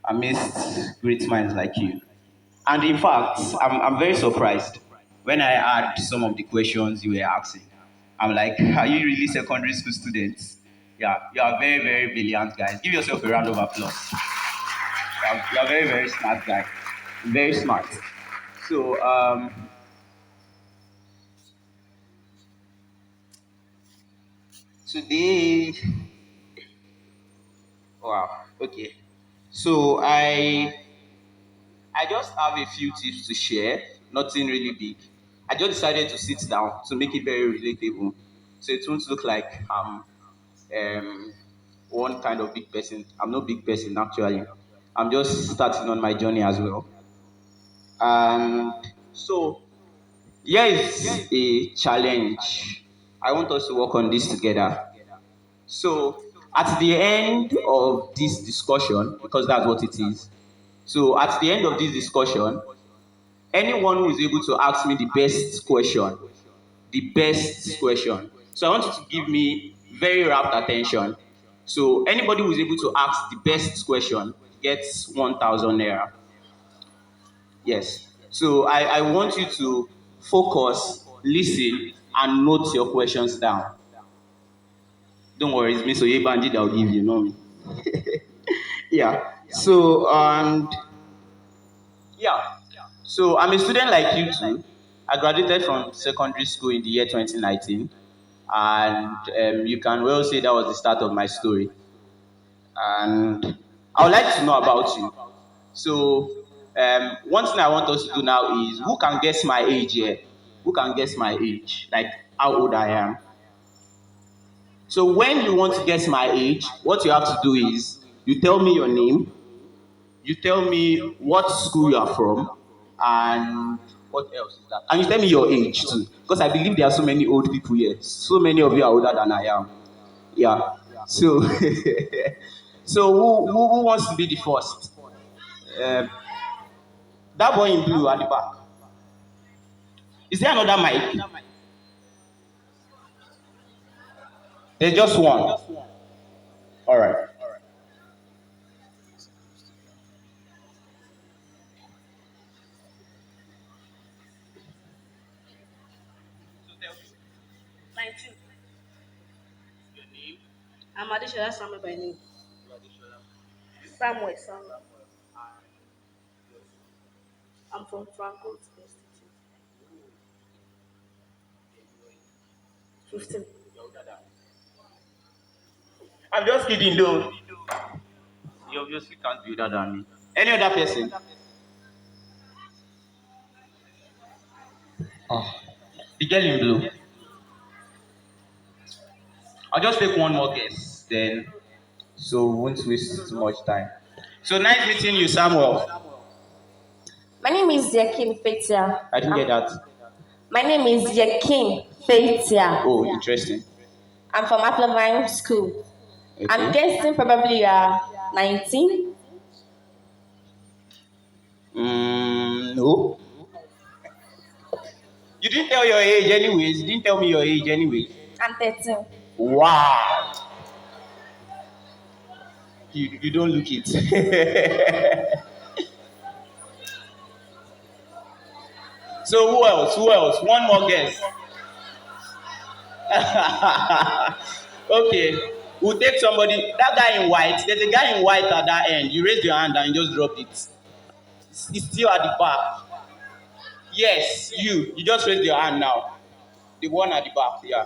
amidst great minds like you. And in fact, I'm very surprised when I heard some of the questions you were asking. I'm like, are you really secondary school students? Yeah, you are very, very brilliant guys. Give yourself a round of applause. You are very, very smart guy. Very smart. So, today, wow, okay. So, I just have a few tips to share, nothing really big. I just decided to sit down to make it very relatable. So it won't look like um, one kind of big person. I'm not big person actually. I'm just starting on my journey as well. And so here is a challenge. I want us to work on this together. So at the end of this discussion, because that's what it is. So at the end of this discussion, anyone who is able to ask me the best question. So I want you to give me very rapt attention. So anybody who is able to ask the best question gets 1,000 naira. Yes. So I want you to focus, listen, and note your questions down. Don't worry, it's Mr. Yebanji that will give you, know me. Yeah. So and yeah. So I'm a student like you too. I graduated from secondary school in the year 2019, and you can well say that was the start of my story. And I would like to know about you. So one thing I want us to do now is who can guess my age here? Who can guess my age? Like how old I am. So when you want to guess my age, what you have to do is you tell me your name, you tell me what school you are from, and what else is that? And you tell me your age too, because I believe there are so many old people here. So many of you are older than I am. Yeah. So, so who wants to be the first? Um, that boy in blue at the back. Is there another mic? There's just one. All right. 19. I'm Adishola Samuel by name. Samuel Samuel. I'm from Franco Institute. 15. I'm just kidding though. You obviously can't be older than me. Any other person? Oh, the girl in blue. I'll just take one more guess, then so we won't waste too much time. So nice meeting you, Samuel. My name is Yakin Fetia. I didn't get that. My name is Yakin Fetia. Oh, interesting. I'm from Applovine School. I'm Okay. guessing probably you are 19. No. You didn't tell your age anyways. You didn't tell me your age anyways. I'm 13. Wow. You don't look it. So who else? Who else? One more guess. Okay. We'll take somebody. That guy in white. There's a guy in white at that end. You raise your hand and you just drop it. It's still at the back. Yes, you. You just raise your hand now. The one at the back. Yeah.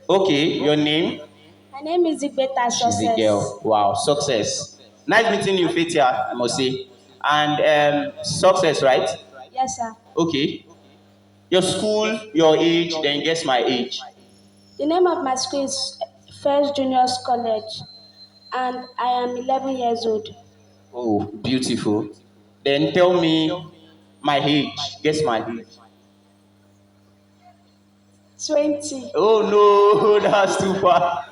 Okay. Your name? My name is Igbeta She's a Success. girl. Wow. Success. Nice meeting you, Fetia, I must say. And success, right? Yes, sir. Okay. Your school, your age, then guess my age. The name of my school is First Juniors College, and I am 11 years old. Oh, beautiful. Then tell me my age. Guess my age. 20. Oh no, that's too far.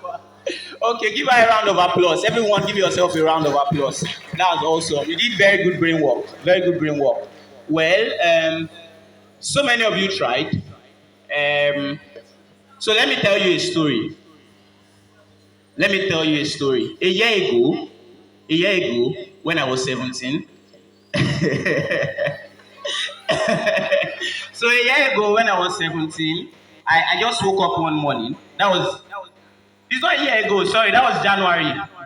Okay, give her a round of applause. Everyone, give yourself a round of applause. That's awesome. You did very good brain work. Very good brain work. Well, so many of you tried. Um, So let me tell you a story. Let me tell you a story. A year ago, when I was 17, so a year ago when I was 17, I just woke up one morning. It's not a year ago, sorry, that was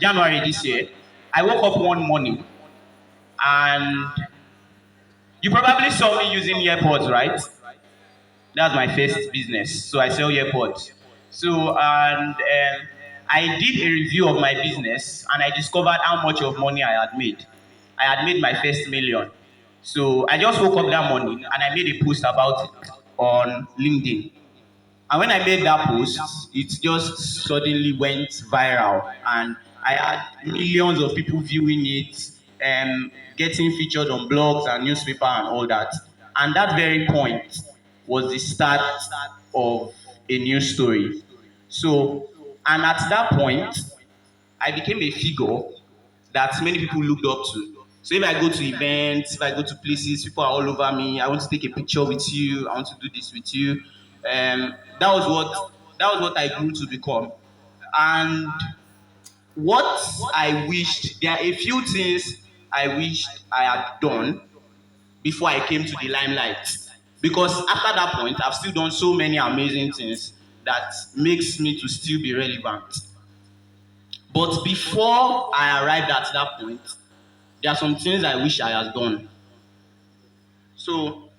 January this year. I woke up one morning and you probably saw me using AirPods, right? That's my first business. So I sell AirPods. So I did a review of my business and I discovered how much of money I had made. I had made my first million. So I just woke up that morning and I made a post about it on LinkedIn. And when I made that post, it just suddenly went viral, and I had millions of people viewing it, getting featured on blogs and newspaper and all that. And that very point was the start of a new story. So, and at that point, I became a figure that many people looked up to. So if I go to events, if I go to places, people are all over me. I want to take a picture with you. I want to do this with you. That was what I grew to become. And what I wished, there are a few things I wished I had done before I came to the limelight. Because after that point, I've still done so many amazing things that makes me to still be relevant. But before I arrived at that point, there are some things I wish I had done. So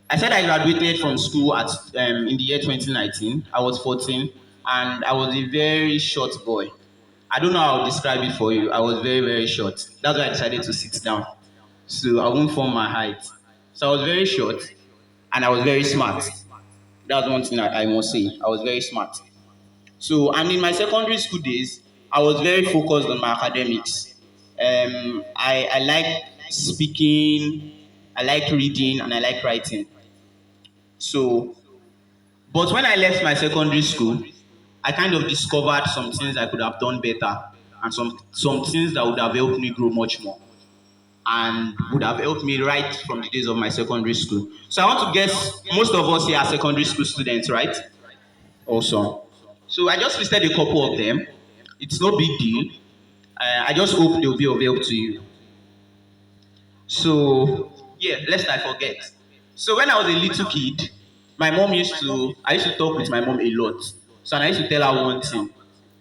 I said I graduated from school at in the year 2019. I was 14 and I was a very short boy. I don't know how to describe it for you. I was very, very short. That's why I decided to sit down. So I won't form my height. So I was very short and I was very smart. That's one thing I must say. I was very smart. So, and in my secondary school days, I was very focused on my academics. I like speaking, I like reading, and I like writing. So, but when I left my secondary school, I kind of discovered some things I could have done better, and some things that would have helped me grow much more, and would have helped me right from the days of my secondary school. So I want to guess most of us here are secondary school students, right? Awesome. So I just listed a couple of them. It's no big deal. I just hope they'll be of help to you. So yeah, lest I forget. So when I was a little kid, I used to talk with my mom a lot. So and I used to tell her one thing,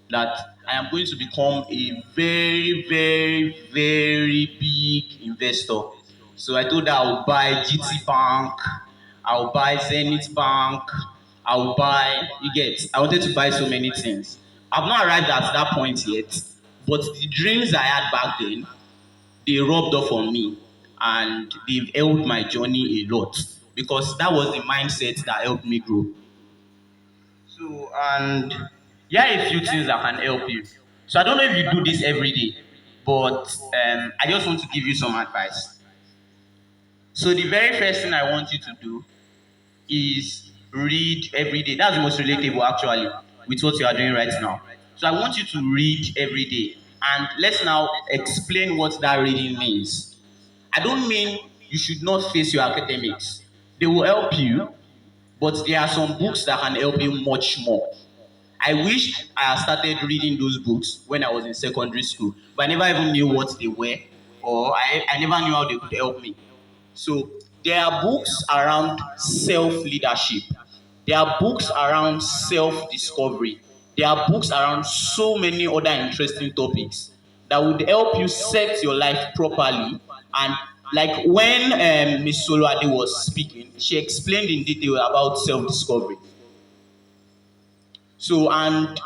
that I am going to become a very, very, very big investor. So I told her I'll buy GT Bank, I'll buy Zenith Bank, I'll buy, you get, I wanted to buy so many things. I've not arrived at that point yet, but the dreams I had back then, they rubbed off on me and they've helped my journey a lot because that was the mindset that helped me grow. So, and here are a few things that can help you. So, I don't know if you do this every day, but I just want to give you some advice. So, the very first thing I want you to do is read every day. That's the most relatable, actually, with what you are doing right now. So, I want you to read every day. And let's now explain what that reading means. I don't mean you should not face your academics, they will help you, but there are some books that can help you much more. I wish I had started reading those books when I was in secondary school, but I never even knew what they were, or I never knew how they could help me. So there are books around self-leadership. There are books around self-discovery. There are books around so many other interesting topics that would help you set your life properly. And like when Miss Soluade was speaking, she explained in detail about self-discovery. So, and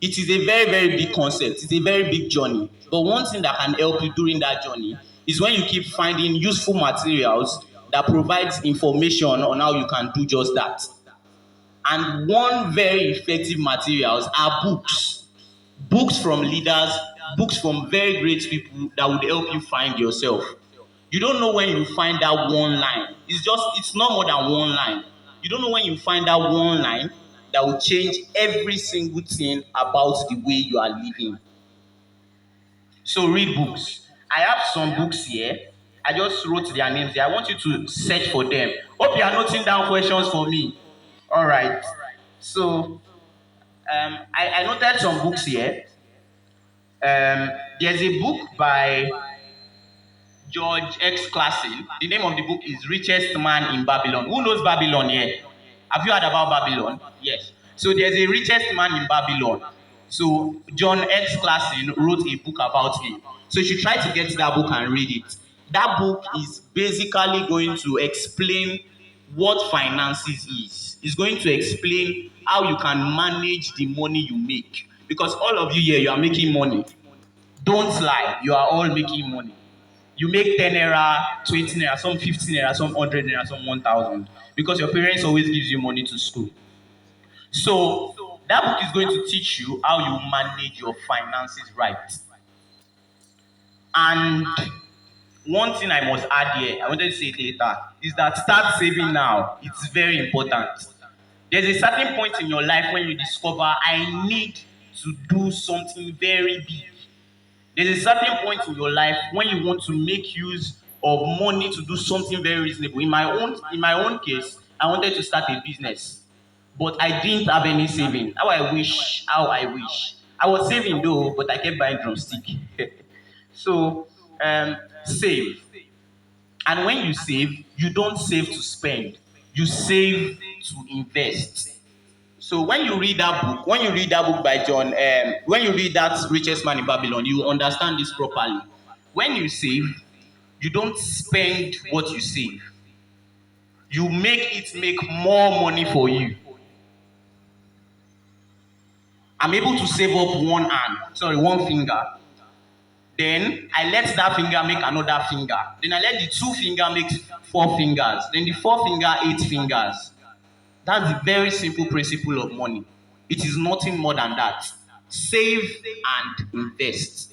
it is a very, very big concept. It's a very big journey. But one thing that can help you during that journey is when you keep finding useful materials that provides information on how you can do just that. And one very effective materials are books. Books from leaders, books from very great people that would help you find yourself. You don't know when you find that one line. It's not more than one line. You don't know when you find that one line that will change every single thing about the way you are living. So read books. I have some books here. I just wrote their names there. I want you to search for them. Hope you are noting down questions for me. All right. So I noted some books here. There's a book by George X. Clason. The name of the book is Richest Man in Babylon. Who knows Babylon here? Have you heard about Babylon? Yes. So there's a richest man in Babylon. So John X. Clason wrote a book about him. So you should try to get that book and read it. That book is basically going to explain what finances is. It's going to explain how you can manage the money you make. Because all of you here, you are making money. Don't lie, you are all making money. You make 10 naira, 20 naira, some 15 naira, some 100 naira, some 1,000. Because your parents always gives you money to school. So that book is going to teach you how you manage your finances right. And one thing I must add here, I wanted to say it later, is that start saving now. It's very important. There's a certain point in your life when you discover I need to do something very big. There's a certain point in your life when you want to make use of money to do something very reasonable. In my own case, I wanted to start a business, but I didn't have any saving. How I wish. I was saving though, but I kept buying drumstick. So save. And when you save, you don't save to spend. You save to invest. So when you read that book by John, when you read that Richest Man in Babylon, you understand this properly. When you save, you don't spend what you save. You make it make more money for you. I'm able to save up one finger. Then I let that finger make another finger. Then I let the two finger make four fingers. Then the four finger, 8 fingers. That's the very simple principle of money. It is nothing more than that. Save and invest.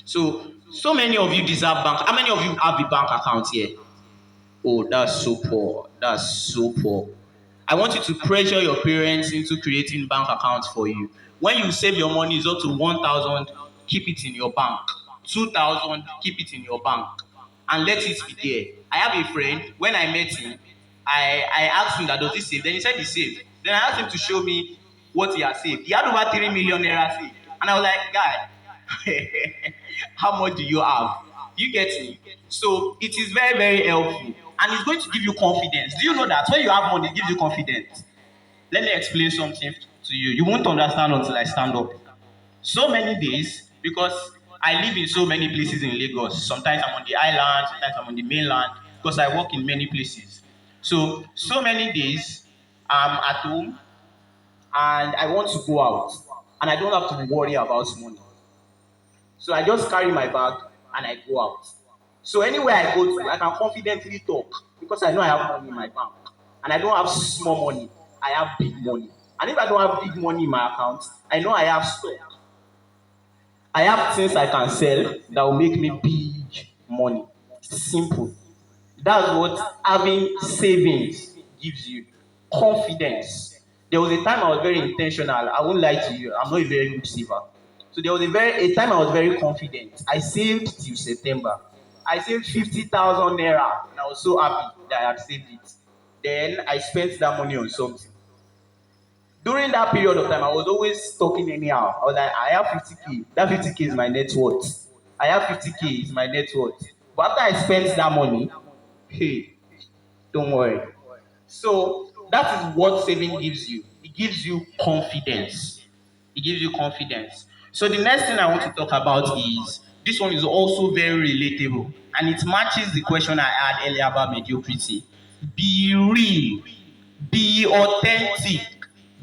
So many of you deserve bank. How many of you have a bank account here? Oh, that's so poor. That's so poor. I want you to pressure your parents into creating bank accounts for you. When you save your money, it's up to 1,000, keep it in your bank. 2,000, keep it in your bank. And let it be there. I have a friend, when I met him, I asked him that does he save? Then he said he saved. Then I asked him to show me what he had saved. He had over 3 million naira saved. And I was like, guy, how much do you have? You get me? So it is very, very helpful. And it's going to give you confidence. Do you know that when you have money, it gives you confidence? Let me explain something to you. You won't understand until I stand up. So many days, because I live in so many places in Lagos. Sometimes I'm on the island, sometimes I'm on the mainland, because I work in many places. So many days I'm at home and I want to go out and I don't have to worry about money. So I just carry my bag and I go out. So anywhere I go to, I can confidently talk because I know I have money in my bank. And I don't have small money, I have big money. And if I don't have big money in my account, I know I have stock. I have things I can sell that will make me big money. Simple. That's what having savings gives you. Confidence. There was a time I was very intentional. I won't lie to you. I'm not a very good saver. So there was a time I was very confident. I saved till September. I saved 50,000 naira and I was so happy that I had saved it. Then I spent that money on something. During that period of time, I was always talking anyhow. I was like, I have 50K. That 50K is my net worth. I have 50K is my net worth. But after I spent that money, hey, don't worry. So that is what saving gives you. It gives you confidence. It gives you confidence. So the next thing I want to talk about is this one is also very relatable and it matches the question I had earlier about mediocrity. Be real, be authentic,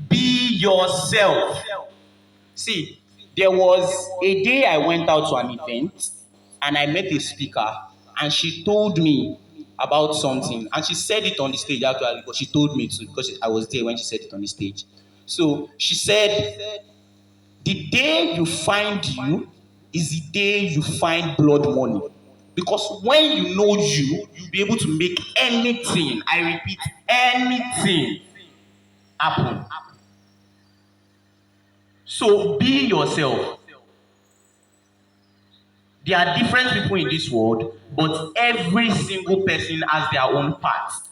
be yourself. See, there was a day I went out to an event and I met a speaker and she told me about something and she said it on the stage actually, but she told me to because I was there when she said it on the stage. So she said, the day you find you is the day you find blood money. Because when you know you'll be able to make anything, I repeat, anything happen. So be yourself. There are different people in this world, but every single person has their own path.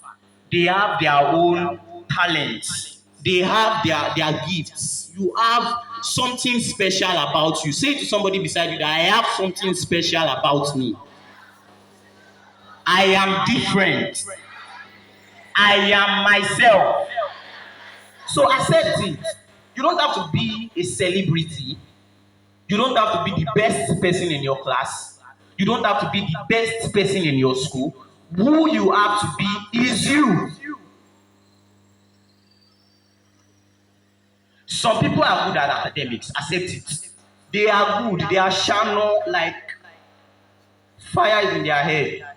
They have their own talents. They have their gifts. You have something special about you. Say to somebody beside you that I have something special about me. I am different. I am myself. So accept it. You don't have to be a celebrity. You don't have to be the best person in your class. You don't have to be the best person in your school. Who you have to be is you. Some people are good at academics, accept it. They are good, they are shallow, like fire is in their head.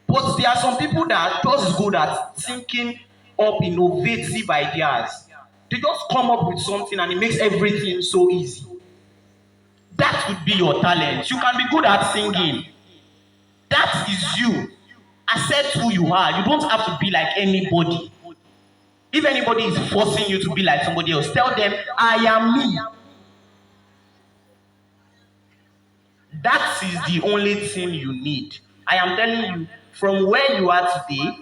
But there are some people that are just good at thinking up innovative ideas. They just come up with something and it makes everything so easy. That could be your talent. You can be good at singing. That is you. Accept who you are. You don't have to be like anybody. If anybody is forcing you to be like somebody else, tell them, I am me. That is the only thing you need. I am telling you, from where you are today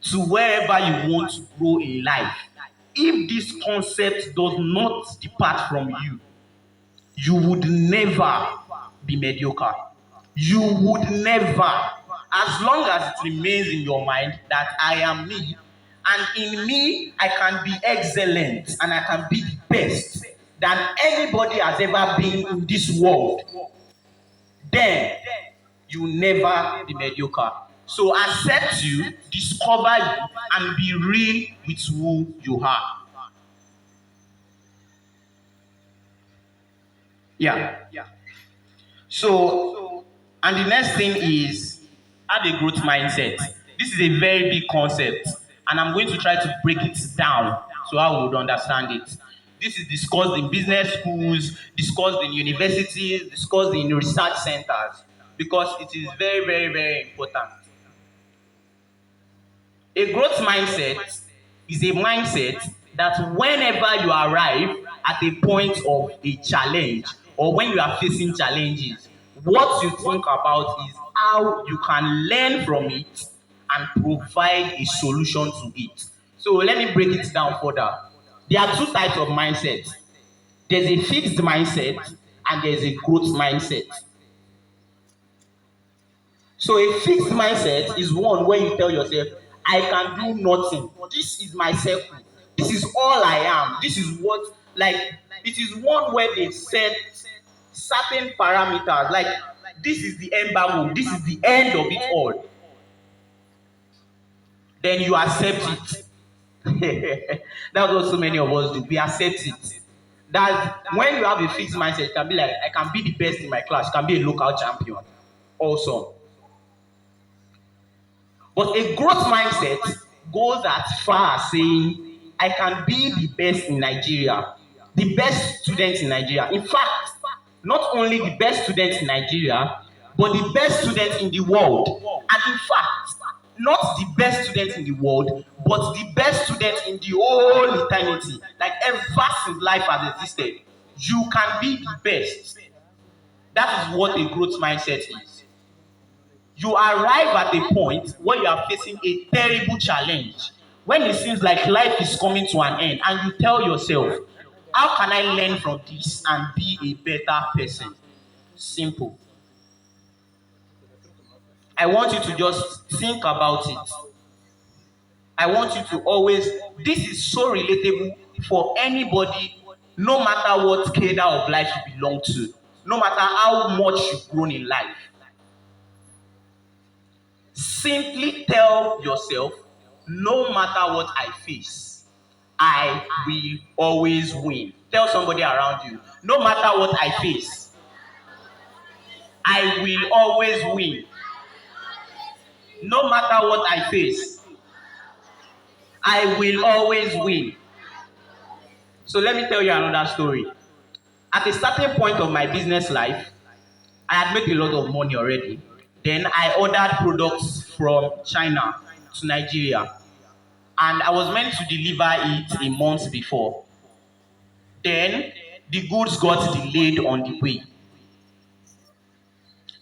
to wherever you want to grow in life, if this concept does not depart from you, you would never be mediocre. You would never, as long as it remains in your mind that I am me, and in me I can be excellent and I can be the best than anybody has ever been in this world, then you will never be mediocre. So accept you, discover you, and be real with who you are. Yeah. So, and the next thing is have a growth mindset. This is a very big concept, and I'm going to try to break it down so I would understand it. This is discussed in business schools, discussed in universities, discussed in research centers, because it is very, very, very important. A growth mindset is a mindset that whenever you arrive at a point of a challenge or when you are facing challenges, what you think about is how you can learn from it and provide a solution to it. So let me break it down further. There are two types of mindsets. There's a fixed mindset and there's a growth mindset. So a fixed mindset is one where you tell yourself, I can do nothing. This is my circle. This is all I am. This is what, like, it is one where they set certain parameters. Like, this is the embargo. This is the end of it all. Then you accept it. That's what so many of us do. We accept it. That when you have a fixed mindset, it can be like, I can be the best in my class. Can be a local champion. Awesome. But a growth mindset goes as far as saying, I can be the best in Nigeria, the best student in Nigeria. In fact, not only the best student in Nigeria, but the best student in the world. And in fact, not the best student in the world, but the best student in the whole eternity. Like ever since life has existed, you can be the best. That is what a growth mindset is. You arrive at a point where you are facing a terrible challenge, when it seems like life is coming to an end, and you tell yourself, how can I learn from this and be a better person? Simple. I want you to just think about it. I want you to always, this is so relatable for anybody, no matter what cadre of life you belong to, no matter how much you've grown in life. Simply tell yourself, no matter what I face, I will always win. Tell somebody around you, no matter what I face, I will always win. No matter what I face, I will always win. So let me tell you another story. At a certain point of my business life, I had made a lot of money already. Then I ordered products from China to Nigeria. And I was meant to deliver it a month before. Then the goods got delayed on the way.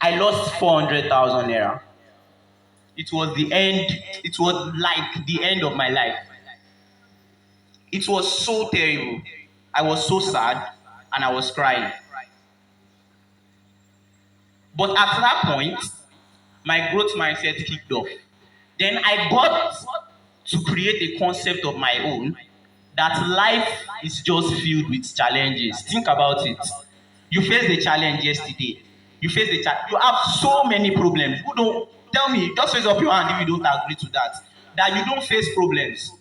I lost 400,000 naira. It was the end, it was like the end of my life. It was so terrible. I was so sad and I was crying. But at that point, my growth mindset kicked off. Then I got to create a concept of my own that life is just filled with challenges. Think about it. You faced a challenge yesterday. You faced a challenge. You have so many problems. Who don't tell me? Just raise up your hand if you don't agree to that. That you don't face problems.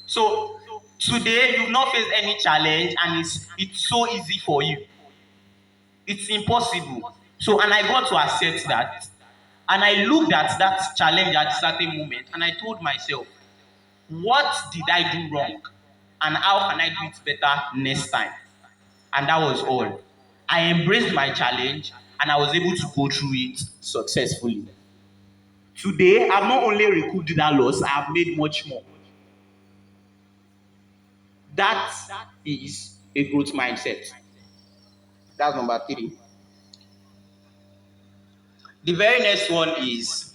So today you've not faced any challenge and it's so easy for you. It's impossible. So and I got to accept that. And I looked at that challenge at a certain moment and I told myself, what did I do wrong? And how can I do it better next time? And that was all. I embraced my challenge and I was able to go through it successfully. Today, I've not only recouped that loss, I have made much more. That is a growth mindset. That's number 3. The very next one is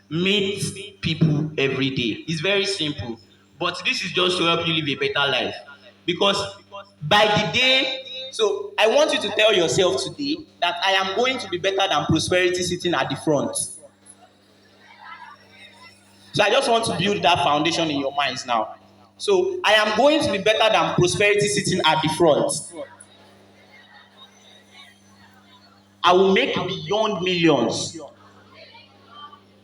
meet people every day. It's very simple, but this is just to help you live a better life. Because by the day, so I want you to tell yourself today that I am going to be better than prosperity sitting at the front. So I just want to build that foundation in your minds now. So I am going to be better than prosperity sitting at the front. I will make beyond millions.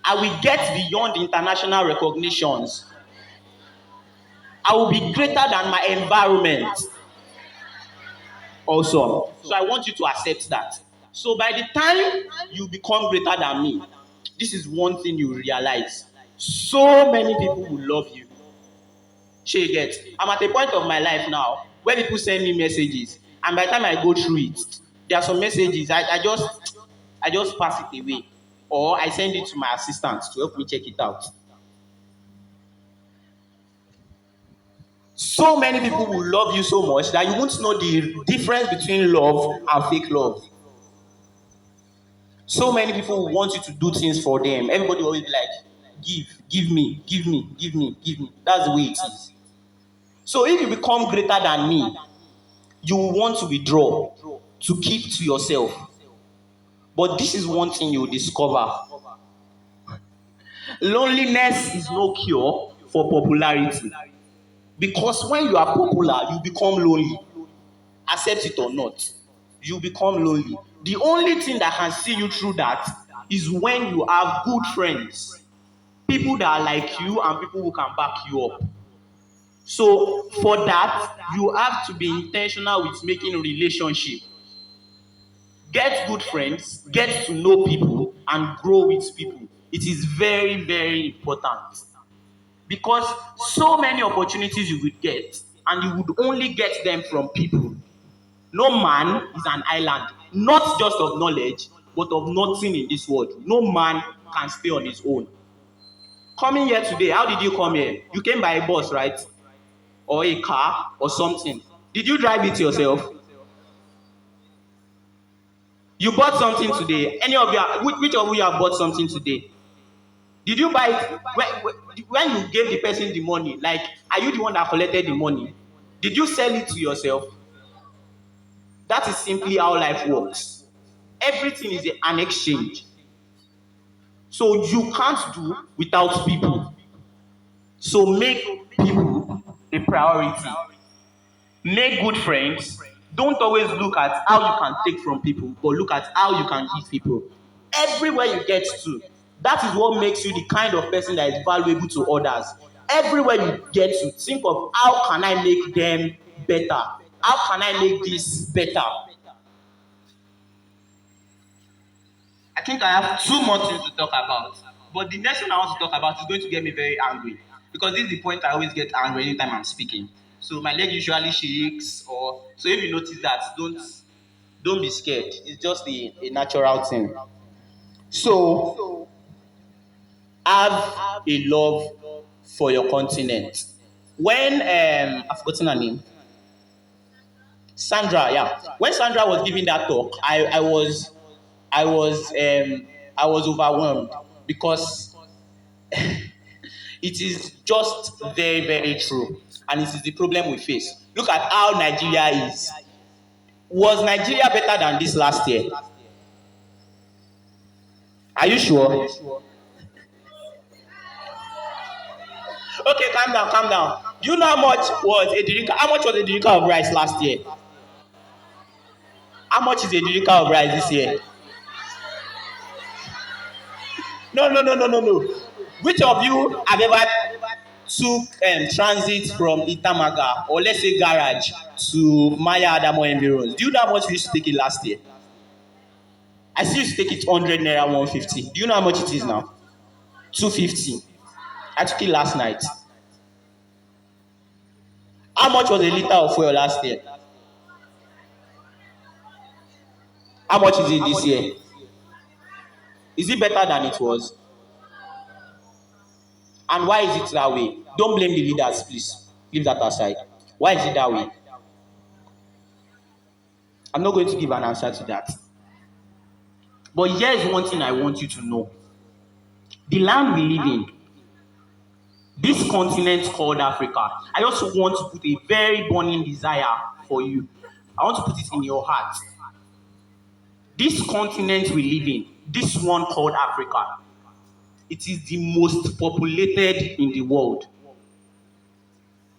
I will get beyond international recognitions. I will be greater than my environment. Awesome. So I want you to accept that. So by the time you become greater than me, this is one thing you realize. So many people will love you. Shey you get? I'm at a point of my life now where people send me messages, and by the time I go through it, there are some messages I just pass it away, or I send it to my assistant to help me check it out. So many people will love you so much that you won't know the difference between love and fake love. So many people will want you to do things for them. Everybody will always be like, give me, give me, give me, give me. That's the way it is. So if you become greater than me, you will want to withdraw, to keep to yourself. But this is one thing you will discover. Loneliness is no cure for popularity. Because when you are popular, you become lonely. Accept it or not, you become lonely. The only thing that can see you through that is when you have good friends, people that are like you and people who can back you up. So for that, you have to be intentional with making a relationship. Get good friends, get to know people, and grow with people. It is very, very important. Because so many opportunities you would get, and you would only get them from people. No man is an island, not just of knowledge, but of nothing in this world. No man can stay on his own. Coming here today, how did you come here? You came by a bus, right? Or a car or something. Did you drive it yourself? You bought something today. Any of you, which of you have bought something today? Did you buy it when you gave the person the money? Like, are you the one that collected the money? Did you sell it to yourself? That is simply how life works. Everything is an exchange. So you can't do without people. So make people a priority. Make good friends. Don't always look at how you can take from people, but look at how you can give people. Everywhere you get to, that is what makes you the kind of person that is valuable to others. Everywhere you get to, think of how can I make them better? How can I make this better? I think I have 2 more things to talk about. But the next one I want to talk about is going to get me very angry. Because this is the point I always get angry anytime I'm speaking. So my leg usually shakes, or so if you notice that, don't be scared. It's just a natural thing. So have a love for your continent. When I've forgotten her name. Sandra, yeah. When Sandra was giving that talk, I was overwhelmed because It is just very, very true. And it is the problem we face. Look at how Nigeria is. Was Nigeria better than this last year? Are you sure? Okay, calm down, calm down. Do you know how much was a dirika of rice last year? How much is a dirika of rice this year? No, no, no, no, no, no. Which of you have ever took transit from Itamaga or let's say garage to Maya Adamo Environs? Do you know how much we used to take it last year? I still used to take it 100 naira 150. Do you know how much it is now? 250. I took it last night. How much was a liter of fuel last year? How much is it this year? Is it better than it was? And why is it that way? Don't blame the leaders, please. Leave that aside. Why is it that way? I'm not going to give an answer to that. But here's one thing I want you to know. The land we live in, this continent called Africa, I also want to put a very burning desire for you. I want to put it in your heart. This continent we live in, this one called Africa, it is the most populated in the world.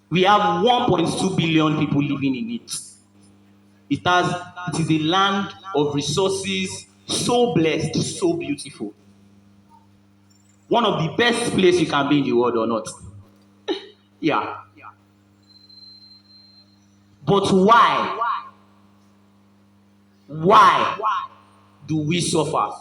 We have 1.2 billion people living in it. It is a land of resources, so blessed, so beautiful. One of the best places you can be in the world or not. Yeah. But why? Why do we suffer?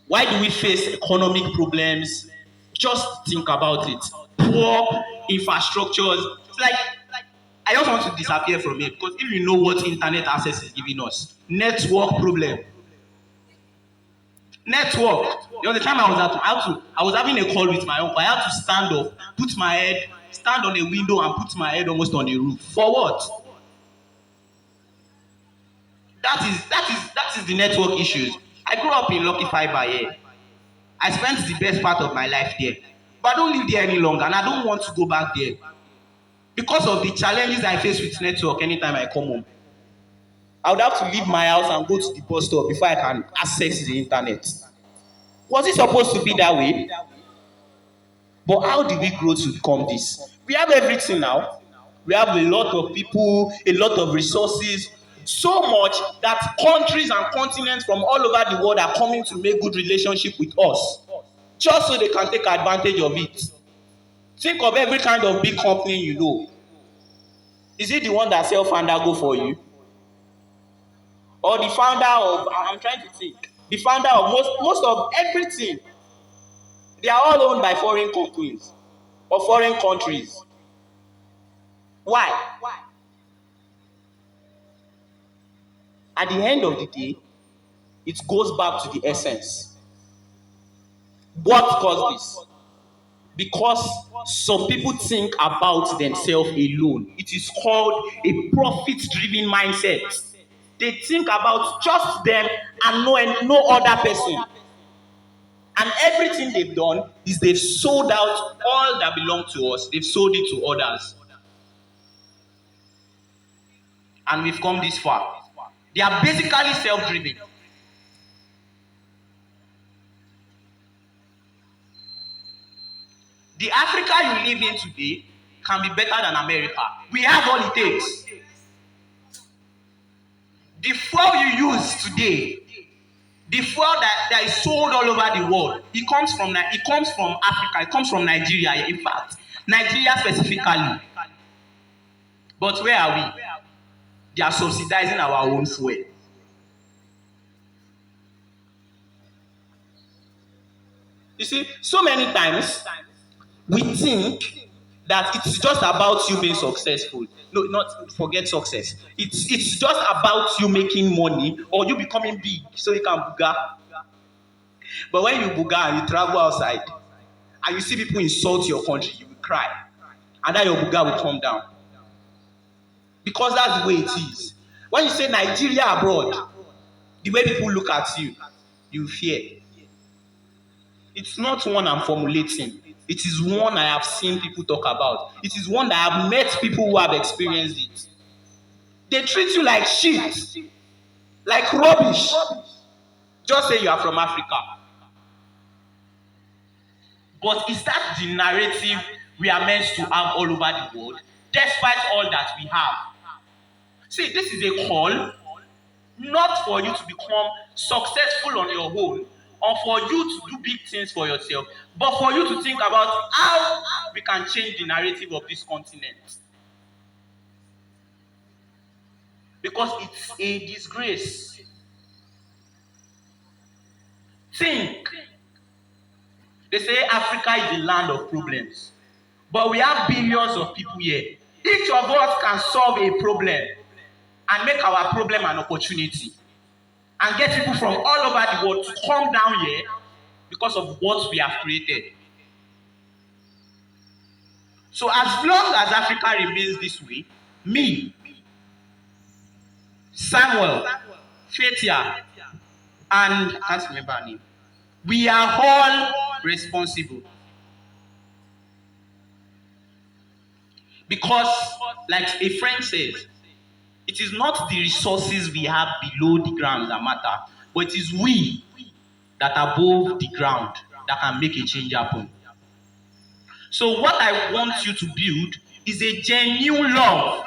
Why do we face economic problems? Just think about it. Poor infrastructures. It's like I just want to disappear from it because if you know what internet access is giving us, network problem. Network. There was a time I was having a call with my uncle. I had to stand up, stand on a window and put my head almost on the roof. For what? That is the network issues. I grew up in Lucky Fiber here. I spent the best part of my life there. But I don't live there any longer and I don't want to go back there. Because of the challenges I face with network anytime I come home. I would have to leave my house and go to the bus stop before I can access the internet. Was it supposed to be that way? But how did we grow to become this? We have everything now. We have a lot of people, a lot of resources, so much that countries and continents from all over the world are coming to make good relationship with us, just so they can take advantage of it. Think of every kind of big company you know. Is it the one that sells Fandago for you? Or the founder of, I'm trying to think, the founder of most of everything? They are all owned by foreign companies or foreign countries. Why? At the end of the day, it goes back to the essence. What caused this? Because some people think about themselves alone. It is called a profit-driven mindset. They think about just them and no other person. And everything they've done is they've sold out all that belong to us. They've sold it to others. And we've come this far. They are basically self-driven. The Africa you live in today can be better than America. We have all it takes. The fuel you use today, the fuel that is sold all over the world, it comes from Africa, it comes from Nigeria, in fact, Nigeria specifically. But where are we? They are subsidizing our own fuel. You see, so many times we think that it's just about you being successful. No, not forget success. It's just about you making money or you becoming big so you can booga. But when you booga and you travel outside and you see people insult your country, you will cry. And then your booga will come down. Because that's the way it is. When you say Nigeria abroad, the way people look at you, you fear. It's not one I'm formulating. It is one I have seen people talk about. It is one that I have met people who have experienced it. They treat you like shit, like rubbish. Just say you are from Africa. But is that the narrative we are meant to have all over the world, despite all that we have? See, this is a call not for you to become successful on your own or for you to do big things for yourself, but for you to think about how we can change the narrative of this continent. Because it's a disgrace. Think. They say Africa is the land of problems. But we have billions of people here. Each of us can solve a problem and make our problem an opportunity. And get people from all over the world to come down here because of what we have created. So as long as Africa remains this way, me, Samuel, Fatia, and I can't remember her name, we are all responsible. Because, like a friend says, it is not the resources we have below the ground that matter, but it is we that are above the ground that can make a change happen. So what I want you to build is a genuine love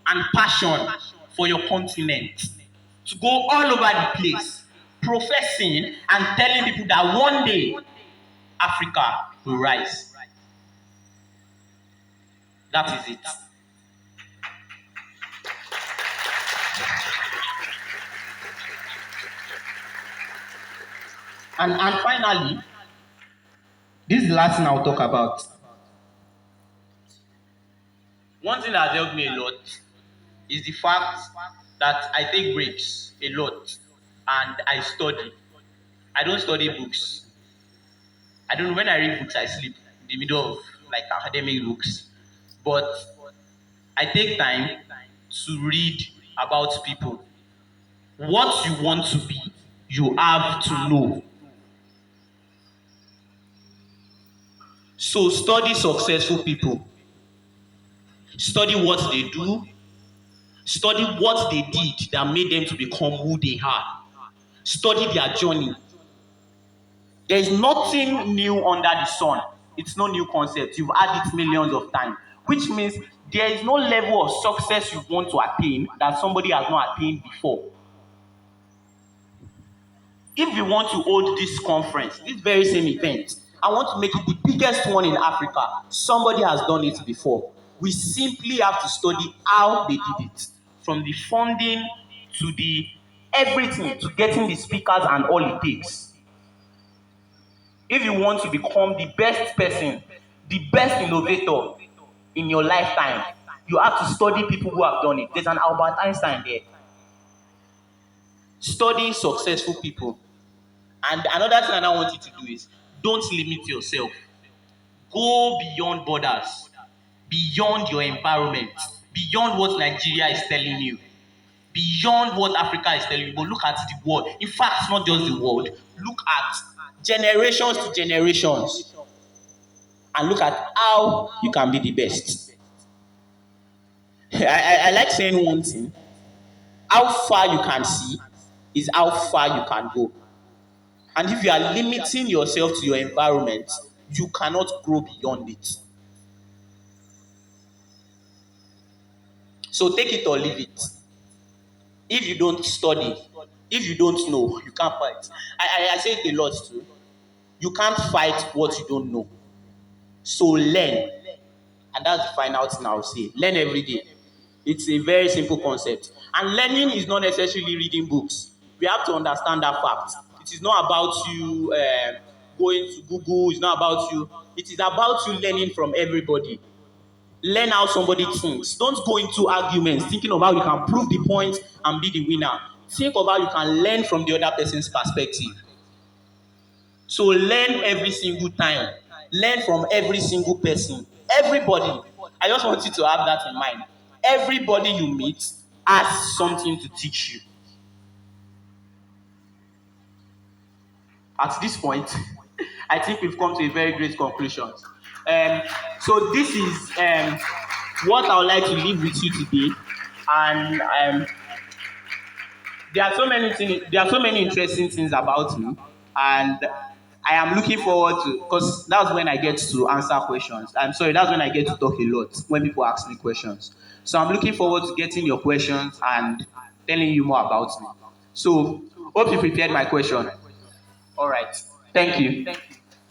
and passion for your continent. To go all over the place, professing and telling people that one day Africa will rise. That is it. And finally, this is the last thing I'll talk about. One thing that has helped me a lot is the fact that I take breaks a lot and I study. I don't study books. I don't know, when I read books, I sleep in the middle of like academic books. But I take time to read about people. What you want to be, you have to know. So study successful people. Study what they do. Study what they did that made them to become who they are. Study their journey. There is nothing new under the sun. It's no new concept. You've had it millions of times. Which means there is no level of success you want to attain that somebody has not attained before. If you want to hold this conference, this very same event, I want to make it the biggest one in Africa. Somebody has done it before. We simply have to study how they did it. From the funding to the everything, to getting the speakers and all it takes. If you want to become the best person, the best innovator in your lifetime, you have to study people who have done it. There's an Albert Einstein there. Studying successful people. And another thing I want you to do is, don't limit yourself. Go beyond borders, beyond your environment, beyond what Nigeria is telling you, beyond what Africa is telling you. But look at the world. In fact, not just the world. Look at generations to generations. And look at how you can be the best. I like saying one thing. How far you can see is how far you can go. And if you are limiting yourself to your environment, you cannot grow beyond it. So take it or leave it. If you don't study, if you don't know, you can't fight. I say it a lot too. You can't fight what you don't know. So learn. And that's the final thing I'll say. Learn every day. It's a very simple concept. And learning is not necessarily reading books. We have to understand that fact. It is not about you going to Google. It's not about you. It is about you learning from everybody. Learn how somebody thinks. Don't go into arguments thinking of how you can prove the point and be the winner. Think of how you can learn from the other person's perspective. So learn every single time. Learn from every single person. Everybody. I just want you to have that in mind. Everybody you meet has something to teach you. At this point, I think we've come to a very great conclusion. So this is what I would like to leave with you today, and there are so many interesting things about me, and I am looking forward to, because that's when I get to answer questions. I'm sorry, that's when I get to talk a lot when people ask me questions. So I'm looking forward to getting your questions and telling you more about me. So hope you prepared my question. All right. Thank you.